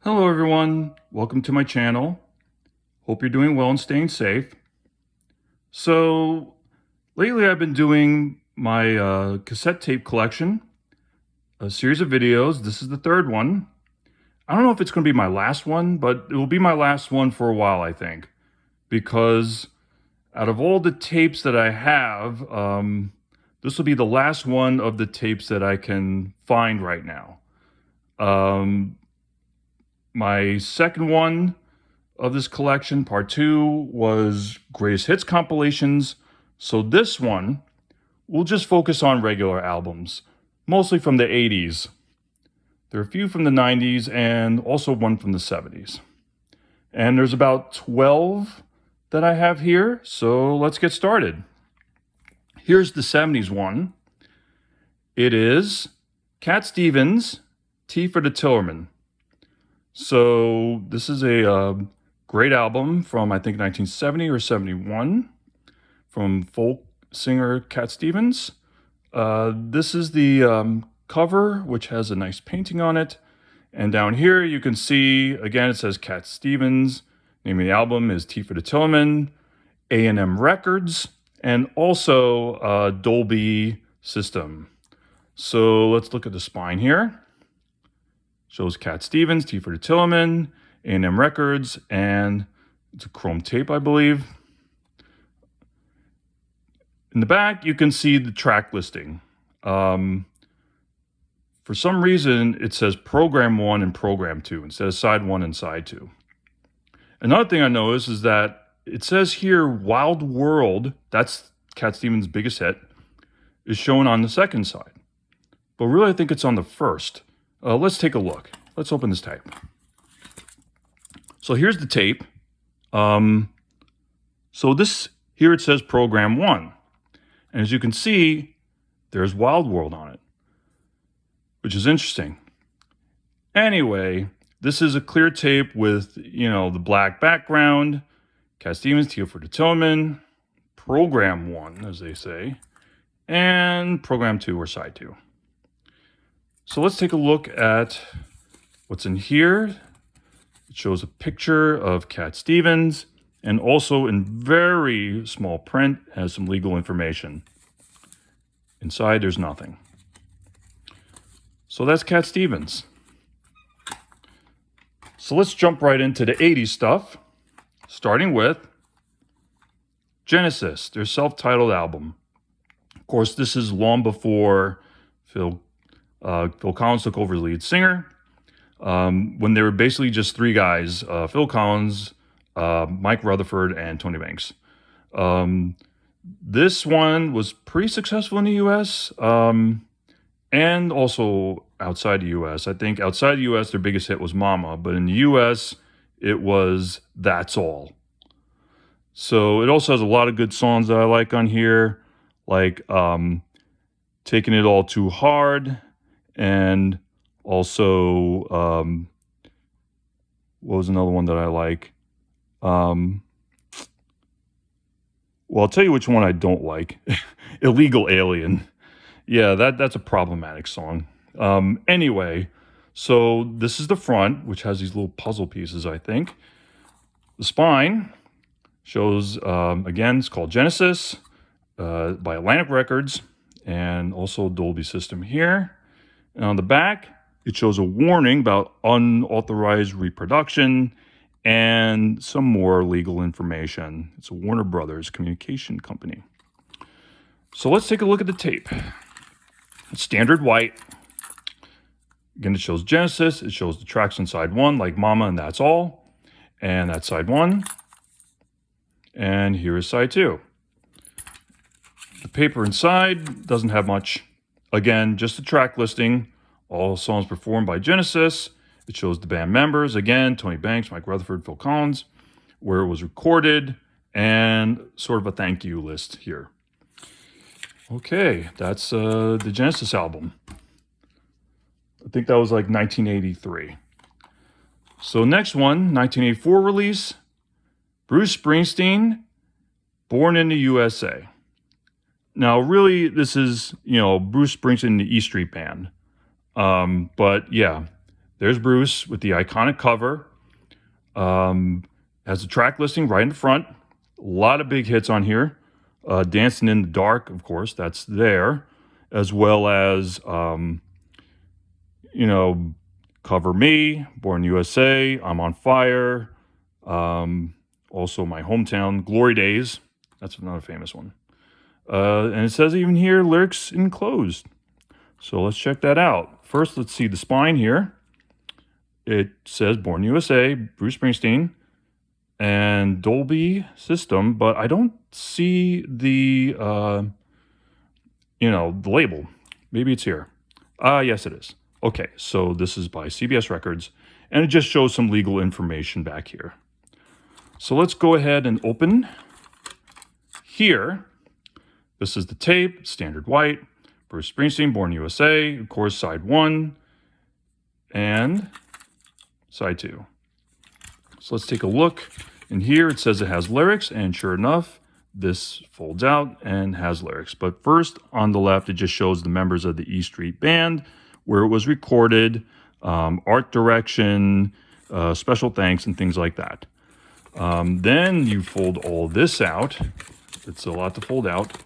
Hello everyone, welcome to my channel. Hope you're doing well and staying safe. So lately I've been doing my cassette tape collection, a series of videos. This is the third one. I don't know if it's going to be my last one, but it will be my last one for a while, I think, because out of all the tapes that I have, this will be the last one of the tapes that I can find right now. My second one of this collection, part 2, was greatest hits compilations. So this one, we'll just focus on regular albums, mostly from the 80s. There are a few from the 90s and also one from the 70s. And there's about 12 that I have here, so let's get started. Here's the 70s one. It is Cat Stevens, T for the Tillerman. So this is a great album from, I think, 1970 or 71 from folk singer Cat Stevens. This is the cover, which has a nice painting on it. And down here you can see, again, it says Cat Stevens. Name of the album is T for the Tillerman, A&M Records, and also Dolby System. So let's look at the spine here. Shows Cat Stevens, T for the Tillerman, A&M Records, and it's a chrome tape, I believe. In the back, you can see the track listing. For some reason, it says Program 1 and Program 2 instead of Side 1 and Side 2. Another thing I noticed is that it says here Wild World, that's Cat Stevens' biggest hit, is shown on the second side. But really, I think it's on the first. Let's take a look. Let's open this tape. So here's the tape. So this, here it says Program 1. And as you can see, there's Wild World on it, which is interesting. Anyway, this is a clear tape with, the black background, Cat Stevens, T for the Tillerman, Program 1, as they say, and Program 2 or Side 2. So let's take a look at what's in here. It shows a picture of Cat Stevens and also in very small print has some legal information. Inside there's nothing. So that's Cat Stevens. So let's jump right into the 80s stuff, starting with Genesis, their self-titled album. Of course, this is long before Phil Collins took over as lead singer, when they were basically just three guys, Phil Collins, Mike Rutherford, and Tony Banks. This one was pretty successful in the U.S. And also outside the U.S. I think outside the U.S. their biggest hit was Mama, but in the U.S. it was That's All. So it also has a lot of good songs that I like on here, like Taking It All Too Hard, and also, what was another one that I like? Well, I'll tell you which one I don't like. Illegal Alien. Yeah, that's a problematic song. Anyway, so this is the front, which has these little puzzle pieces, I think. The spine shows, again, it's called Genesis by Atlantic Records and also Dolby System here. And on the back, it shows a warning about unauthorized reproduction and some more legal information. It's a Warner Brothers communication company. So let's take a look at the tape. It's standard white. Again, it shows Genesis. It shows the tracks on side 1, like Mama and That's All. And that's side 1. And here is side 2. The paper inside doesn't have much. Again, just the track listing. All songs performed by Genesis. It shows the band members. Again, Tony Banks, Mike Rutherford, Phil Collins. Where it was recorded. And sort of a thank you list here. Okay, that's the Genesis album. I think that was like 1983. So next one, 1984 release. Bruce Springsteen, Born in the USA. Now, really, this is, Bruce Springsteen, the E Street Band. But yeah, There's Bruce with the iconic cover. Has a track listing right in the front. A lot of big hits on here. Dancing in the Dark, of course, that's there. As well as, Cover Me, Born USA, I'm on Fire. Also My Hometown, Glory Days. That's another famous one. And it says even here, lyrics enclosed. So let's check that out. First, let's see the spine here. It says Born USA, Bruce Springsteen, and Dolby System, but I don't see the, the label. Maybe it's here. Yes, it is. Okay, so this is by CBS Records, and it just shows some legal information back here. So let's go ahead and open here. This is the tape, standard white, Bruce Springsteen, Born USA, of course, side 1 and side 2. So let's take a look. In here, it says it has lyrics, and sure enough, this folds out and has lyrics. But first, on the left, it just shows the members of the E Street Band, where it was recorded, art direction, special thanks, and things like that. Then you fold all this out. It's a lot to fold out.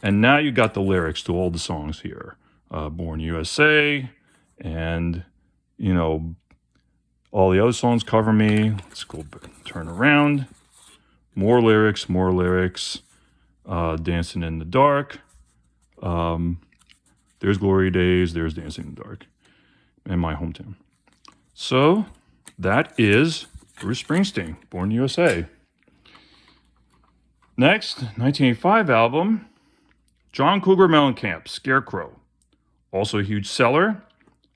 And now you got the lyrics to all the songs here. Born USA, and, all the other songs, Cover Me. Let's go turn around. More lyrics, Dancing in the Dark. There's Glory Days, there's Dancing in the Dark, and My Hometown. So that is Bruce Springsteen, Born USA. Next, 1985 album, John Cougar Mellencamp, Scarecrow. Also a huge seller.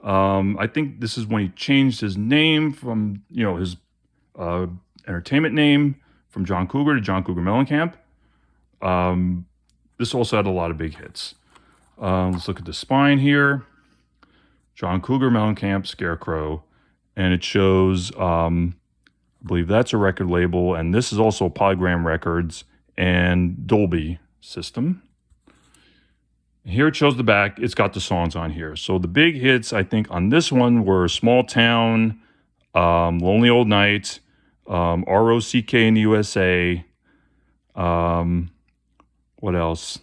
I think this is when he changed his name from, his entertainment name from John Cougar to John Cougar Mellencamp. This also had a lot of big hits. Let's look at the spine here. John Cougar Mellencamp, Scarecrow. And it shows, I believe that's a record label. And this is also Polygram Records and Dolby System. Here it shows the back. It's got the songs on here. So the big hits, I think, on this one were Small Town, Lonely Old Night, ROCK in the USA. What else?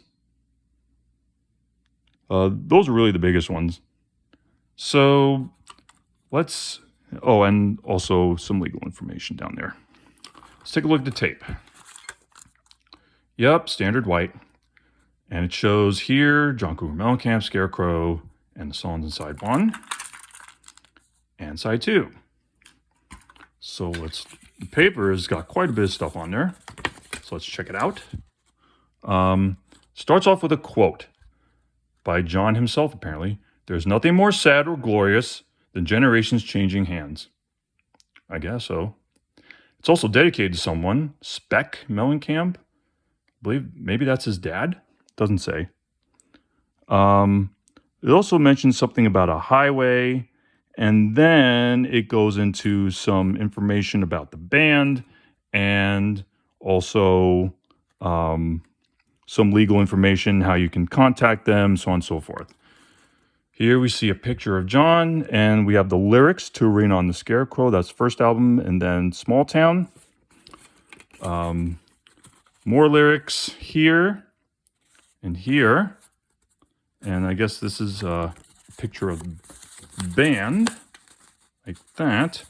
Those are really the biggest ones. So and also some legal information down there. Let's take a look at the tape. Yep, standard white. And it shows here John Cougar Mellencamp, Scarecrow, and the songs in side 1 and side 2. So the paper has got quite a bit of stuff on there. So let's check it out. Starts off with a quote by John himself, apparently. There's nothing more sad or glorious than generations changing hands. I guess so. It's also dedicated to someone, Spec Mellencamp. I believe maybe that's his dad. Doesn't say. It also mentions something about a highway, and then it goes into some information about the band and also some legal information, how you can contact them, so on and so forth. Here we see a picture of John, and we have the lyrics to Rain on the Scarecrow. That's first album, and then Small Town. More lyrics here and here. And I guess this is a picture of the band, like that.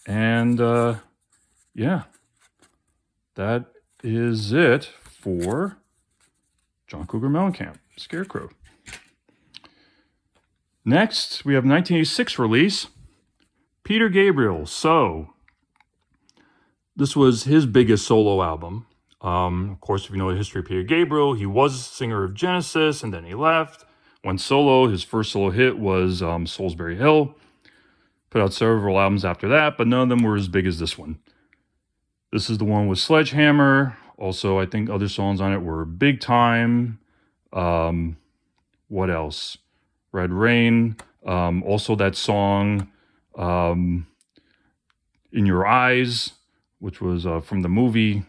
And yeah, that is it for John Cougar Mellencamp, Scarecrow. Next, we have 1986 release, Peter Gabriel, So. This was his biggest solo album. Of course, if you know the history of Peter Gabriel, he was singer of Genesis, and then he left. Went solo. His first solo hit was Salisbury Hill. Put out several albums after that, but none of them were as big as this one. This is the one with Sledgehammer. Also, I think other songs on it were Big Time. What else? Red Rain. Also that song, In Your Eyes, which was from the movie.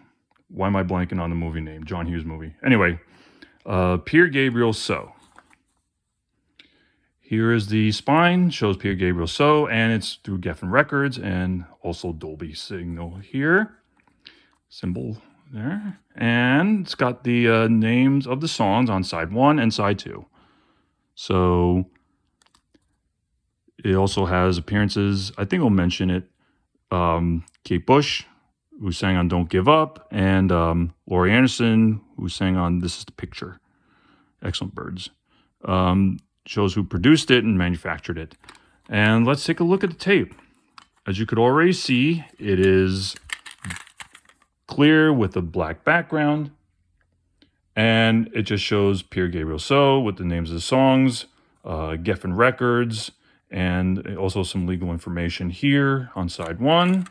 Why am I blanking on the movie name? John Hughes movie. Anyway, Peter Gabriel, So. Here is the spine, shows Peter Gabriel So, and it's through Geffen Records and also Dolby Signal here. Symbol there. And it's got the names of the songs on side 1 and side 2. So it also has appearances, I think I'll mention it, Kate Bush, who sang on Don't Give Up, and Laurie Anderson, who sang on This Is the Picture. Excellent Birds. Shows who produced it and manufactured it. And let's take a look at the tape. As you could already see, it is clear with a black background. And it just shows Peter Gabriel So with the names of the songs, Geffen Records, and also some legal information here on side 1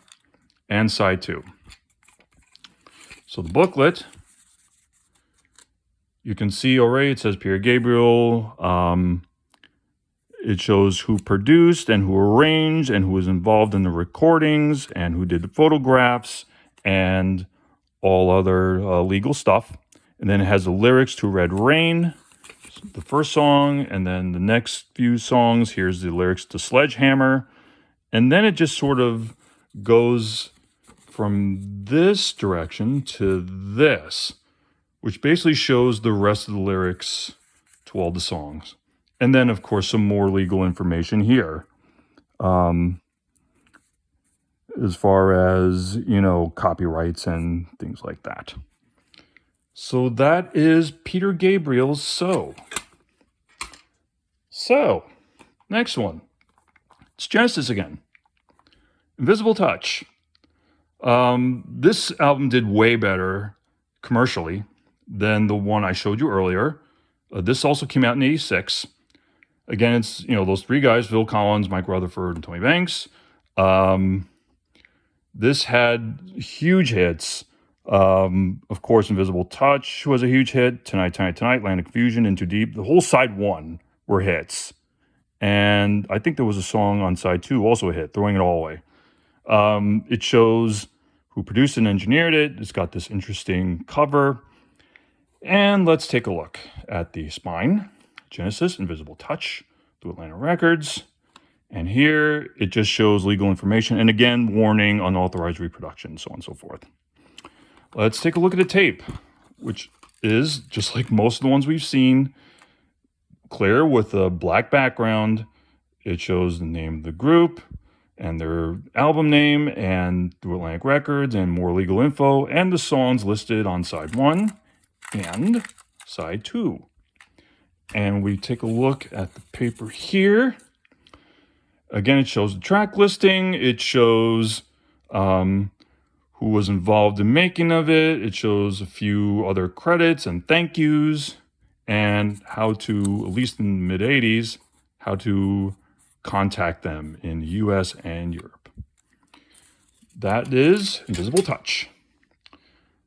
and side 2. So the booklet, you can see already it says Peter Gabriel. It shows who produced and who arranged and who was involved in the recordings and who did the photographs and all other legal stuff. And then it has the lyrics to Red Rain, the first song, and then the next few songs. Here's the lyrics to Sledgehammer. And then it just sort of goes from this direction to this, which basically shows the rest of the lyrics to all the songs. And then, of course, some more legal information here. As far as, copyrights and things like that. So that is Peter Gabriel's So. So, next one. It's Genesis again. Invisible Touch. This album did way better commercially than the one I showed you earlier. This also came out in '86. Again, it's, those three guys, Phil Collins, Mike Rutherford, and Tony Banks. This had huge hits. Of course, Invisible Touch was a huge hit. Tonight, Land of Confusion, Into Deep. The whole side 1 were hits. And I think there was a song on side 2 also a hit, Throwing It All Away. It shows who produced and engineered it. It's got this interesting cover. And let's take a look at the spine. Genesis, Invisible Touch, through Atlantic Records. And here it just shows legal information. And again, warning, unauthorized reproduction, so on and so forth. Let's take a look at the tape, which is, just like most of the ones we've seen, clear with a black background. It shows the name of the group and their album name and through Atlantic Records and more legal info and the songs listed on side 1 and side 2. And we take a look at the paper here. Again, it shows the track listing. It shows who was involved in making of it. It shows a few other credits and thank yous and how to, at least in the mid-'80s, how to contact them in the US and Europe. That is Invisible Touch.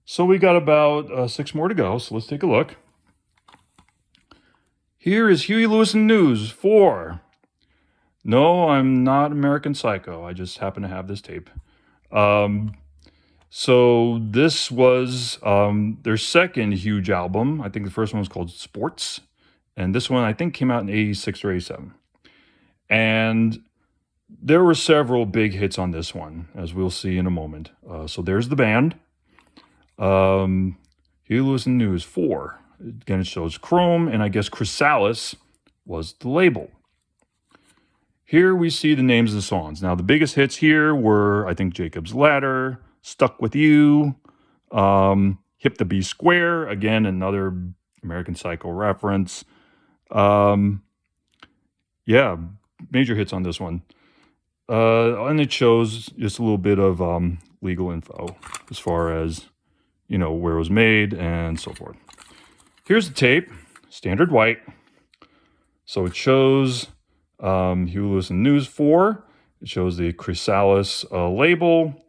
So we got about 6 more to go, so let's take a look. Here is Huey Lewis and News 4. No, I'm not American Psycho. I just happen to have this tape. So this was their second huge album. I think the first one was called Sports. And this one, I think, came out in '86 or '87. And there were several big hits on this one, as we'll see in a moment. So there's the band. Huey Lewis and News 4. Again, it shows Chrome, and I guess Chrysalis was the label. Here we see the names of the songs. Now, the biggest hits here were, I think, Jacob's Ladder, Stuck With You, Hip to Be Square, again, another American Psycho reference. Yeah, major hits on this one. And it shows just a little bit of legal info as far as, where it was made and so forth. Here's the tape, standard white. So it shows Huey Lewis and News 4. It shows the Chrysalis label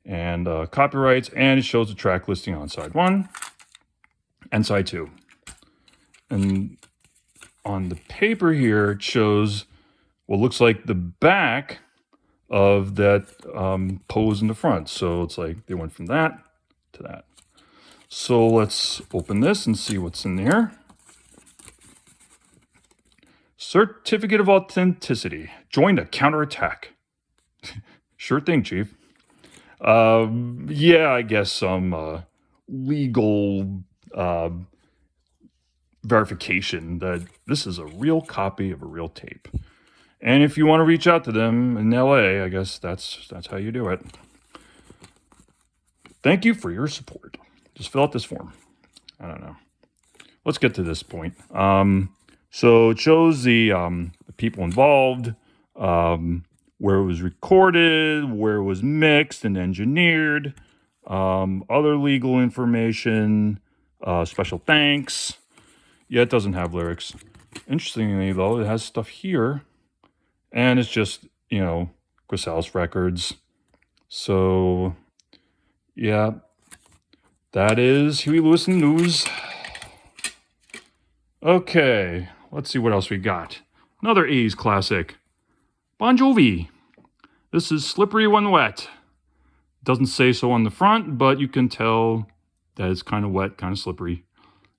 and copyrights, and it shows the track listing on side 1 and side 2. And on the paper here, it shows what looks like the back of that pose in the front. So it's like they went from that to that. So let's open this and see what's in there. Certificate of authenticity. Join the counterattack. Sure thing, Chief. Yeah, I guess some legal verification that this is a real copy of a real tape. And if you want to reach out to them in LA, I guess that's how you do it. Thank you for your support. Just fill out this form. I don't know. Let's get to this point. So it shows the people involved, where it was recorded, where it was mixed and engineered, other legal information, special thanks. Yeah, it doesn't have lyrics. Interestingly, though, it has stuff here, and it's just, Chrysalis Records. So, yeah, that is Huey Lewis and News. Okay, let's see what else we got. Another 80s classic. Bon Jovi. This is Slippery When Wet. Doesn't say so on the front, but you can tell that it's kind of wet, kind of slippery.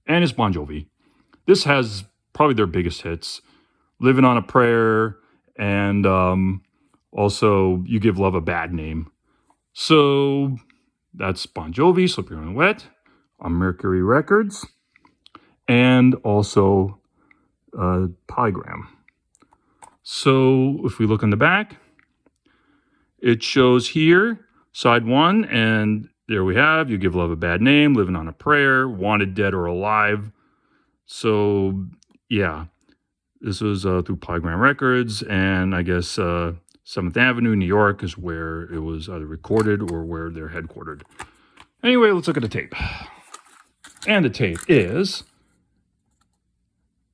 And it's Bon Jovi. This has probably their biggest hits. Living on a Prayer, and also You Give Love a Bad Name. So that's Bon Jovi, Slippery When Wet, on Mercury Records. And also Polygram. So if we look on the back, it shows here, side 1, and there we have, You Give Love a Bad Name, Living on a Prayer, Wanted Dead or Alive. So, yeah, this was through Polygram Records, and I guess 7th Avenue, New York is where it was either recorded or where they're headquartered. Anyway, let's look at the tape. And the tape is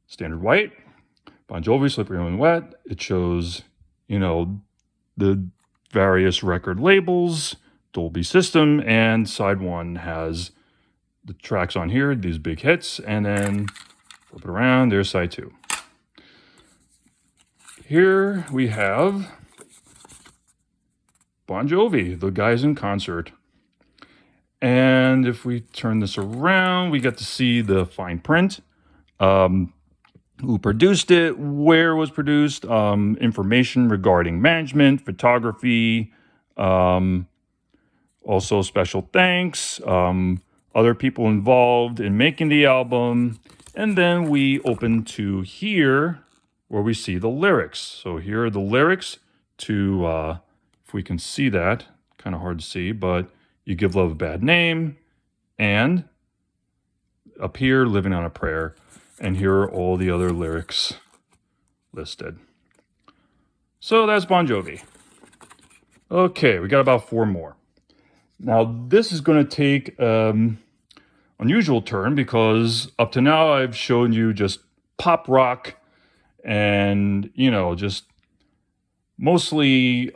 standard white, Bon Jovi, Slippery When Wet. It shows, the various record labels, Dolby System, and side 1 has the tracks on here, these big hits, and then flip it around, there's side 2. Here we have Bon Jovi, the guys in concert. And if we turn this around, we get to see the fine print. Who produced it, where it was produced, information regarding management, photography, also special thanks, other people involved in making the album. And then we open to here where we see the lyrics. So here are the lyrics to, if we can see that, kind of hard to see, but You Give Love a Bad Name, and up here, Living on a Prayer. And here are all the other lyrics listed. So that's Bon Jovi. Okay, we got about 4 more. Now, this is going to take unusual turn because up to now I've shown you just pop rock and, just mostly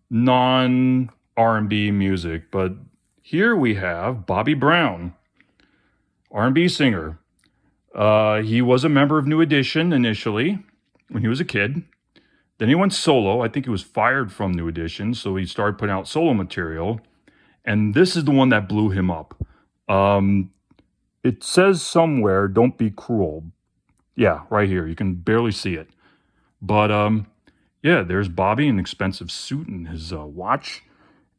non-R&B music. But here we have Bobby Brown, R&B singer. He was a member of New Edition initially when he was a kid. Then he went solo. I think he was fired from New Edition, so he started putting out solo material. And this is the one that blew him up. It says somewhere, Don't Be Cruel. Yeah, right here. You can barely see it. But yeah, there's Bobby in an expensive suit and his watch.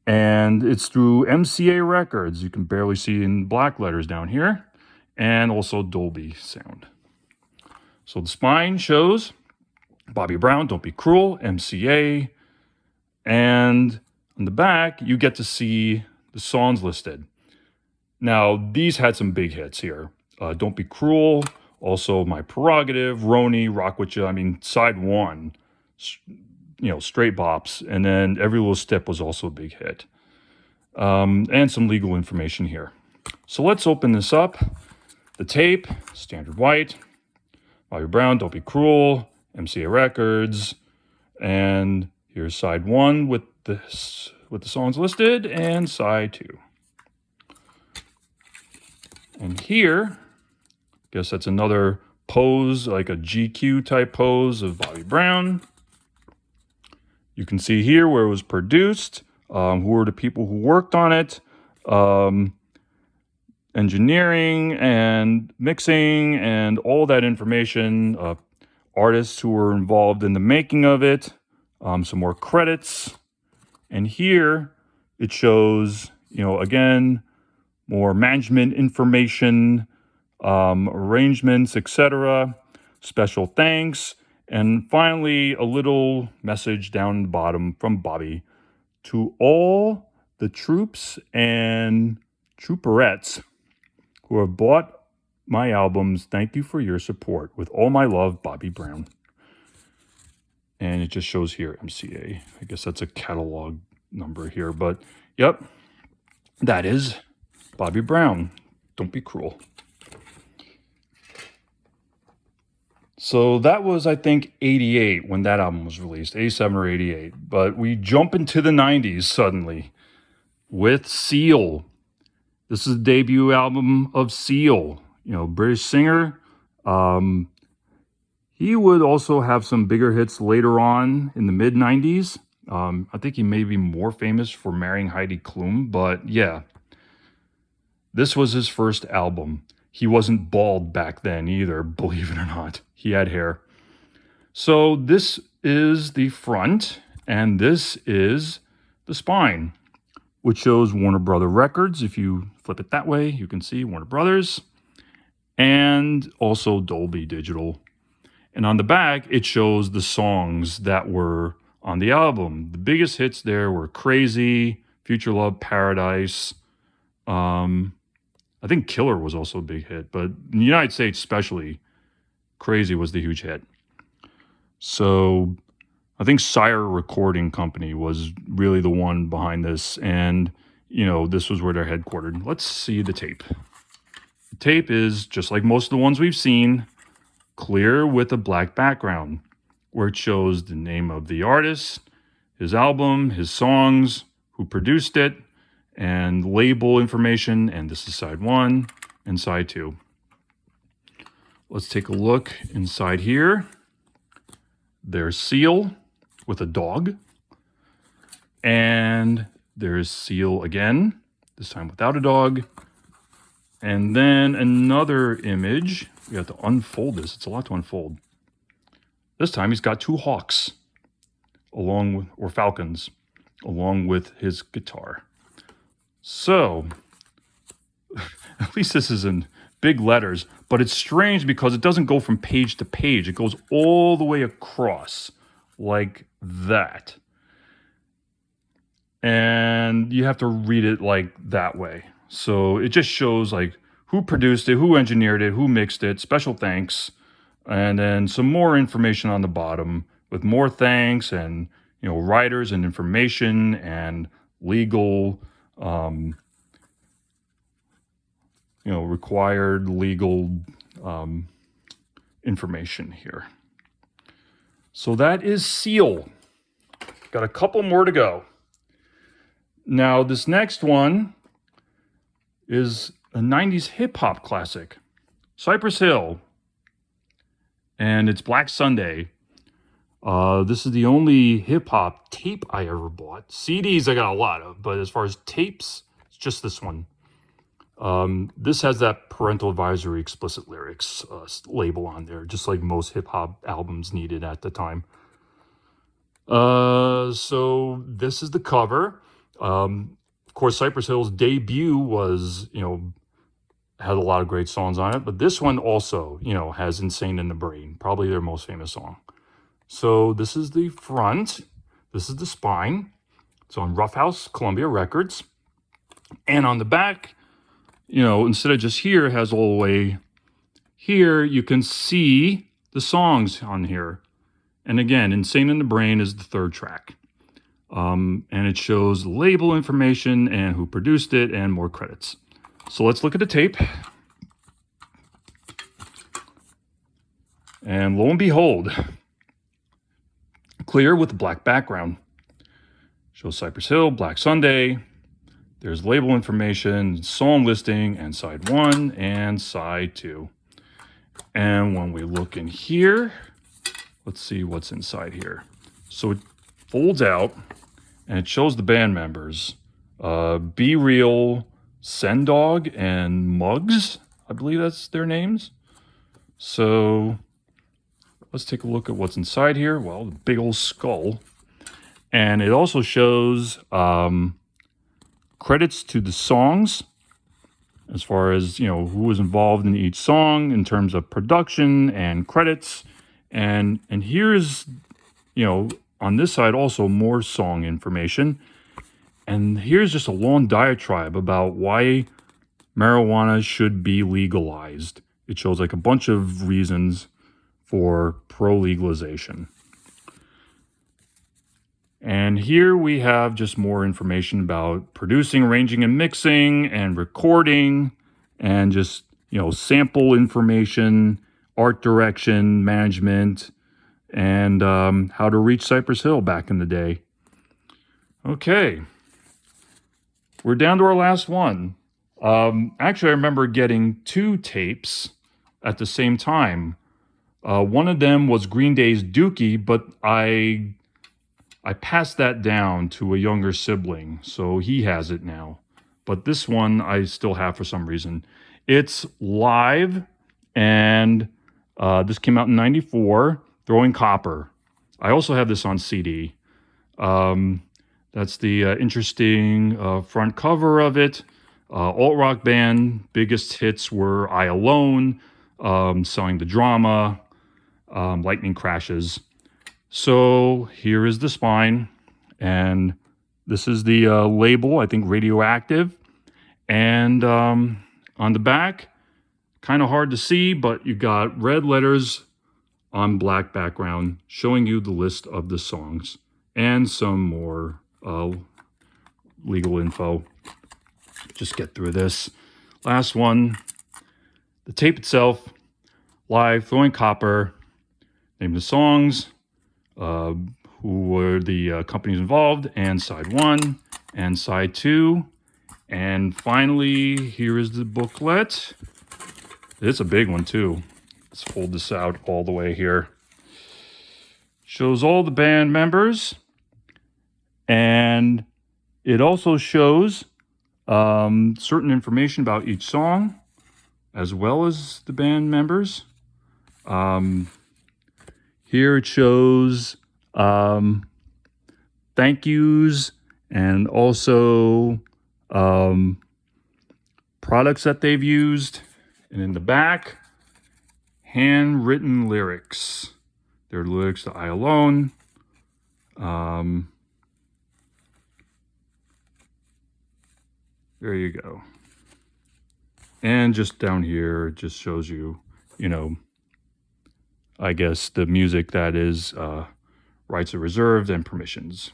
And it's through MCA Records. You can barely see in black letters down here. And also Dolby sound. So the spine shows Bobby Brown, Don't Be Cruel, MCA. And on the back, you get to see the songs listed. Now, these had some big hits here. Don't Be Cruel, also My Prerogative, Roni, Rock With You. I mean, side 1, straight bops. And then Every Little Step was also a big hit. And some legal information here. So let's open this up. The tape, standard white, Bobby Brown, Don't Be Cruel, MCA Records, and here's side 1 with the songs listed, and side 2. And here, I guess that's another pose, like a GQ type pose of Bobby Brown. You can see here where it was produced, who were the people who worked on it, engineering and mixing and all that information, artists who were involved in the making of it, some more credits. And here it shows, again, more management information, arrangements, etc. Special thanks. And finally, a little message down the bottom from Bobby. To all the troops and trooperettes who have bought my albums, thank you for your support. With all my love, Bobby Brown. And it just shows here MCA. I guess that's a catalog number here, but yep, that is Bobby Brown. Don't be cruel. So that was, I think, 88 when that album was released, 87 or 88. But we jump into the 90s suddenly with Seal. This is the debut album of Seal, British singer. He would also have some bigger hits later on in the mid-90s. I think he may be more famous for marrying Heidi Klum, but yeah. This was his first album. He wasn't bald back then either, believe it or not. He had hair. So this is the front, and this is the spine, which shows Warner Brother Records. If you flip it that way, you can see Warner Brothers, and also Dolby Digital. And on the back, it shows the songs that were on the album. The biggest hits there were Crazy, Future Love, Paradise. I think Killer was also a big hit, but in the United States especially, Crazy was the huge hit. So I think Sire Recording Company was really the one behind this, and this was where they're headquartered. Let's see the tape. The tape is, just like most of the ones we've seen, clear with a black background, where it shows the name of the artist, his album, his songs, who produced it, and label information. And this is side 1 and side 2. Let's take a look inside here. There's Seal with a dog. And there's Seal again, this time without a dog. And then another image. We have to unfold this. It's a lot to unfold. This time he's got 2 hawks, or falcons, along with his guitar. So, at least this is in big letters, but it's strange because it doesn't go from page to page. It goes all the way across, like that. And you have to read it like that way. So it just shows like who produced it, who engineered it, who mixed it, special thanks, and then some more information on the bottom with more thanks and, writers and information and legal, required legal information here. So that is Seal. Got a couple more to go. Now, this next one is a 90s hip-hop classic, Cypress Hill, and it's Black Sunday. This is the only hip-hop tape I ever bought. CDs I got a lot of, but as far as tapes, it's just this one. This has that parental advisory explicit lyrics label on there, just like most hip-hop albums needed at the time. So this is the cover. Of course, Cypress Hill's debut was, had a lot of great songs on it, but this one also, has Insane in the Brain, probably their most famous song. So this is the front. This is the spine. It's on Rough House Columbia Records. And on the back, instead of just here, it has all the way here, you can see the songs on here. And again, Insane in the Brain is the 3rd track. And it shows label information and who produced it and more credits. So let's look at the tape. And lo and behold, clear with a black background. Shows Cypress Hill, Black Sunday. There's label information, song listing, and side 1 and side 2. And when we look in here, let's see what's inside here. So it folds out, and it shows the band members. Be Real, Sendog, and Muggs. I believe that's their names. So let's take a look at what's inside here. Well, the big old skull. And it also shows credits to the songs, as far as, you know, who was involved in each song in terms of production and credits. And here's, you know, on this side also more song information. And here's just a long diatribe about why marijuana should be legalized. It shows like a bunch of reasons for pro-legalization. And here we have just more information about producing, arranging, and mixing, and recording, and just, you know, sample information, art direction, management, and how to reach Cypress Hill back in the day. Okay, we're down to our last one. Actually, I remember getting 2 tapes at the same time. One of them was Green Day's Dookie, but I passed that down to a younger sibling, so he has it now. But this one I still have for some reason. It's live, and this came out in '94, Throwing Copper. I also have this on CD. That's the interesting front cover of it. Alt-rock band, biggest hits were I Alone, Selling the Drama, Lightning Crashes. So here is the spine, and this is the label, I think Radioactive. And on the back, kind of hard to see, but you got red letters on black background showing you the list of the songs and some more legal info. Just get through this. Last one, the tape itself, live, Throwing Copper, name of the songs, who were the companies involved, and side 1 and side 2. And finally, here is the booklet. It's a big one too. Let's fold this out all the way here. Shows all the band members, and it also shows certain information about each song, as well as the band members. Here it shows thank yous, and also products that they've used. And in the back, handwritten lyrics. Their lyrics to I Alone. There you go. And just down here, it just shows you, you know, I guess the music that is rights are reserved and permissions.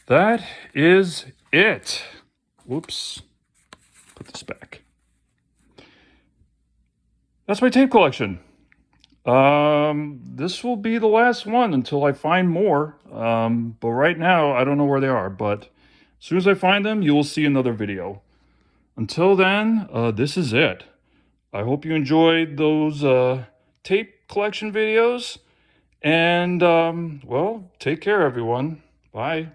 That is it. Whoops. Put this back. That's my tape collection. This will be the last one until I find more. But right now, I don't know where they are. But as soon as I find them, you will see another video. Until then, this is it. I hope you enjoyed those tape collection videos. And, well, take care, everyone. Bye.